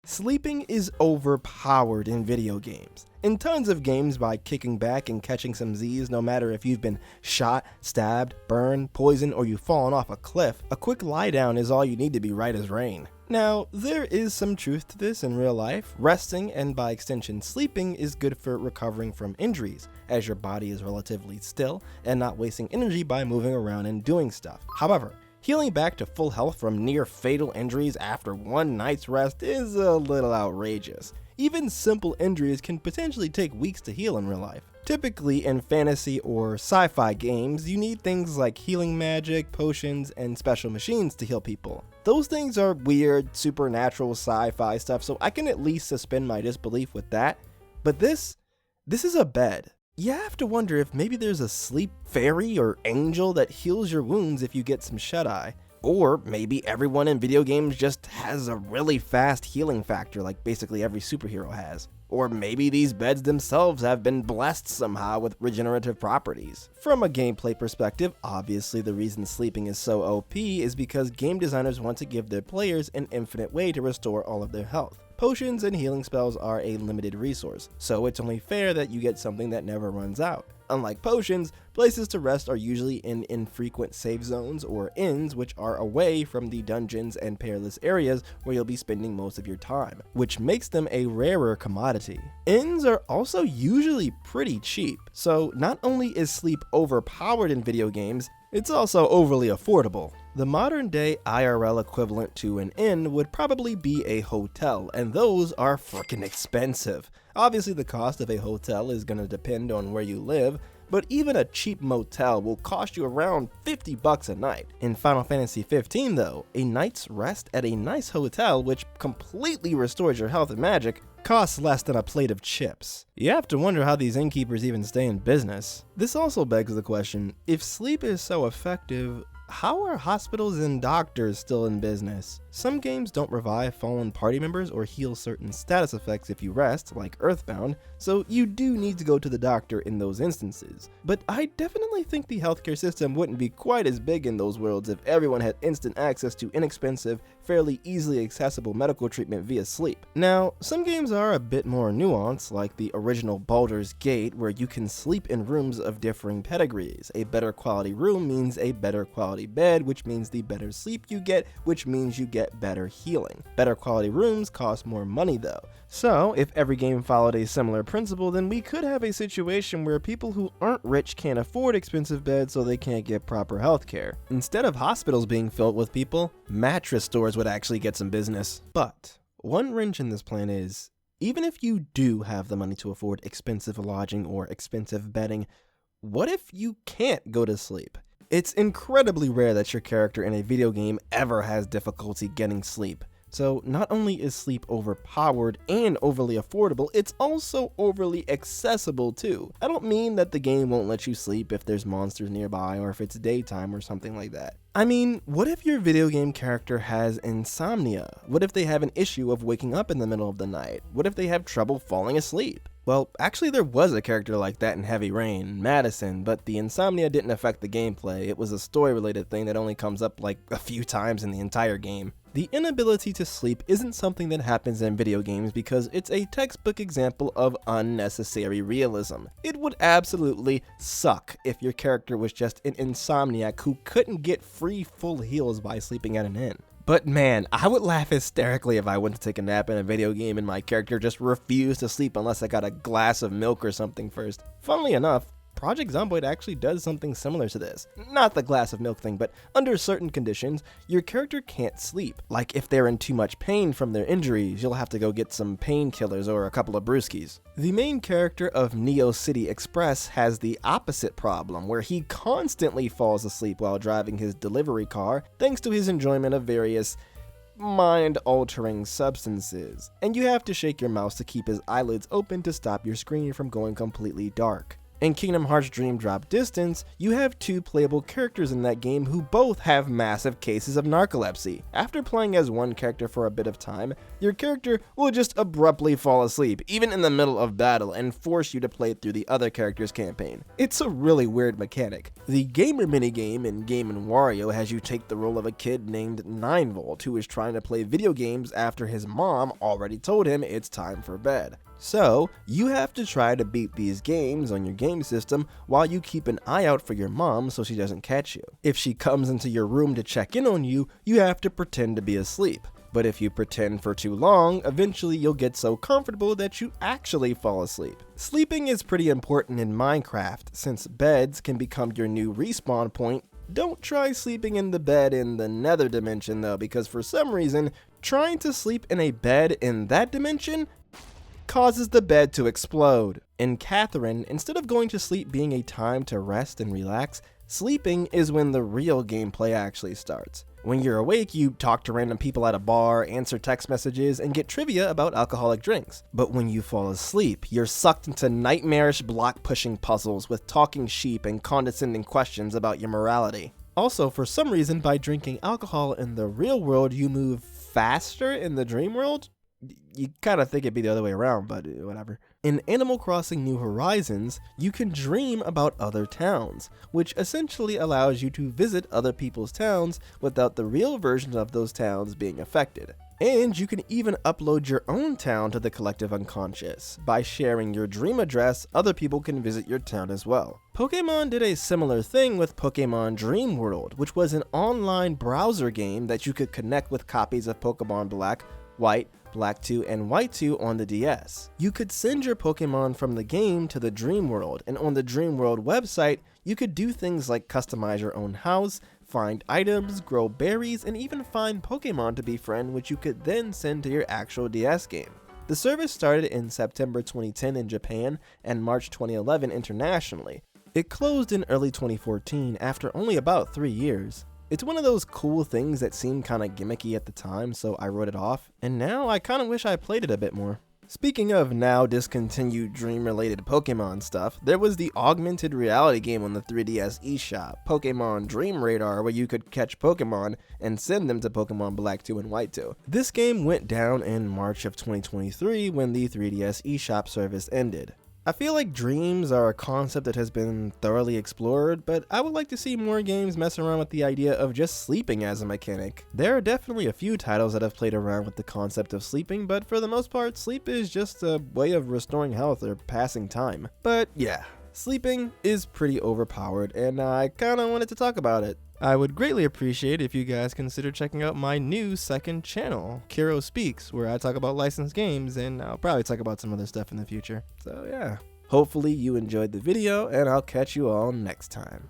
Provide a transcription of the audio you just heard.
Sleeping is overpowered in video games. In tons of games, by kicking back and catching some Z's, no matter if you've been shot, stabbed, burned, poisoned, or you've fallen off a cliff, a quick lie down is all you need to be right as rain. Now, there is some truth to this in real life. Resting, and by extension sleeping, is good for recovering from injuries, as your body is relatively still and not wasting energy by moving around and doing stuff. However, healing back to full health from near fatal injuries after one night's rest is a little outrageous. Even simple injuries can potentially take weeks to heal in real life. Typically in fantasy or sci-fi games, you need things like healing magic, potions, and special machines to heal people. Those things are weird, supernatural sci-fi stuff, so I can at least suspend my disbelief with that. But this is a bed. You have to wonder if maybe there's a sleep fairy or angel that heals your wounds if you get some shut-eye. Or maybe everyone in video games just has a really fast healing factor like basically every superhero has. Or maybe these beds themselves have been blessed somehow with regenerative properties. From a gameplay perspective, obviously the reason sleeping is so OP is because game designers want to give their players an infinite way to restore all of their health. Potions and healing spells are a limited resource, so it's only fair that you get something that never runs out. Unlike potions, places to rest are usually in infrequent save zones or inns, which are away from the dungeons and perilous areas where you'll be spending most of your time, which makes them a rarer commodity. Inns are also usually pretty cheap, so not only is sleep overpowered in video games, it's also overly affordable. The modern day IRL equivalent to an inn would probably be a hotel, and those are frickin' expensive. Obviously the cost of a hotel is gonna depend on where you live, but even a cheap motel will cost you around $50 a night. In Final Fantasy 15 though, a night's rest at a nice hotel, which completely restores your health and magic, costs less than a plate of chips. You have to wonder how these innkeepers even stay in business. This also begs the question, if sleep is so effective, how are hospitals and doctors still in business? Some games don't revive fallen party members or heal certain status effects if you rest, like Earthbound, so you do need to go to the doctor in those instances. But I definitely think the healthcare system wouldn't be quite as big in those worlds if everyone had instant access to inexpensive, fairly easily accessible medical treatment via sleep. Now, some games are a bit more nuanced, like the original Baldur's Gate, where you can sleep in rooms of differing pedigrees. A better quality room means a better quality bed, which means the better sleep you get, which means you get better healing. Better quality rooms cost more money though. So if every game followed a similar principle, then we could have a situation where people who aren't rich can't afford expensive beds, so they can't get proper healthcare. Instead of hospitals being filled with people, mattress stores would actually get some business. But one wrench in this plan is, even if you do have the money to afford expensive lodging or expensive bedding, what if you can't go to sleep? It's incredibly rare that your character in a video game ever has difficulty getting sleep. So not only is sleep overpowered and overly affordable, it's also overly accessible too. I don't mean that the game won't let you sleep if there's monsters nearby or if it's daytime or something like that. I mean, what if your video game character has insomnia? What if they have an issue of waking up in the middle of the night? What if they have trouble falling asleep? Well, actually there was a character like that in Heavy Rain, Madison, but the insomnia didn't affect the gameplay. It was a story-related thing that only comes up like a few times in the entire game. The inability to sleep isn't something that happens in video games because it's a textbook example of unnecessary realism. It would absolutely suck if your character was just an insomniac who couldn't get free full heals by sleeping at an inn. But man, I would laugh hysterically if I went to take a nap in a video game and my character just refused to sleep unless I got a glass of milk or something first. Funnily enough, Project Zomboid actually does something similar to this. Not the glass of milk thing, but under certain conditions, your character can't sleep. Like if they're in too much pain from their injuries, you'll have to go get some painkillers or a couple of brewskis. The main character of Neo City Express has the opposite problem, where he constantly falls asleep while driving his delivery car, thanks to his enjoyment of various mind-altering substances. And you have to shake your mouse to keep his eyelids open to stop your screen from going completely dark. In Kingdom Hearts Dream Drop Distance, you have two playable characters in that game who both have massive cases of narcolepsy. After playing as one character for a bit of time, your character will just abruptly fall asleep, even in the middle of battle, and force you to play through the other character's campaign. It's a really weird mechanic. The gamer minigame in Game & Wario has you take the role of a kid named 9volt who is trying to play video games after his mom already told him it's time for bed. So, you have to try to beat these games on your game system while you keep an eye out for your mom so she doesn't catch you. If she comes into your room to check in on you, you have to pretend to be asleep. But if you pretend for too long, eventually you'll get so comfortable that you actually fall asleep. Sleeping is pretty important in Minecraft, since beds can become your new respawn point. Don't try sleeping in the bed in the nether dimension though, because for some reason, trying to sleep in a bed in that dimension causes the bed to explode. In Catherine, instead of going to sleep being a time to rest and relax, sleeping is when the real gameplay actually starts. When you're awake, you talk to random people at a bar, answer text messages, and get trivia about alcoholic drinks. But when you fall asleep, you're sucked into nightmarish block-pushing puzzles with talking sheep and condescending questions about your morality. Also, for some reason, by drinking alcohol in the real world, you move faster in the dream world? You kind of think it'd be the other way around, but whatever. In Animal Crossing New Horizons, you can dream about other towns, which essentially allows you to visit other people's towns without the real version of those towns being affected. And you can even upload your own town to the collective unconscious. By sharing your dream address, other people can visit your town as well. Pokemon did a similar thing with Pokemon Dream World, which was an online browser game that you could connect with copies of Pokemon Black, White, Black 2, and White 2 on the DS. You could send your Pokemon from the game to the Dream World, and on the Dream World website, you could do things like customize your own house, find items, grow berries, and even find Pokemon to befriend, which you could then send to your actual DS game. The service started in September 2010 in Japan and March 2011 internationally. It closed in early 2014 after only about 3 years. It's one of those cool things that seemed kinda gimmicky at the time, so I wrote it off, and now I kinda wish I played it a bit more. Speaking of now discontinued dream-related Pokemon stuff, there was the augmented reality game on the 3DS eShop, Pokemon Dream Radar, where you could catch Pokemon and send them to Pokemon Black 2 and White 2. This game went down in March of 2023 when the 3DS eShop service ended. I feel like dreams are a concept that has been thoroughly explored, but I would like to see more games mess around with the idea of just sleeping as a mechanic. There are definitely a few titles that have played around with the concept of sleeping, but for the most part, sleep is just a way of restoring health or passing time. But yeah, sleeping is pretty overpowered, and I kinda wanted to talk about it. I would greatly appreciate if you guys consider checking out my new second channel, Kiro Speaks, where I talk about licensed games, and I'll probably talk about some other stuff in the future. So yeah, hopefully you enjoyed the video, and I'll catch you all next time.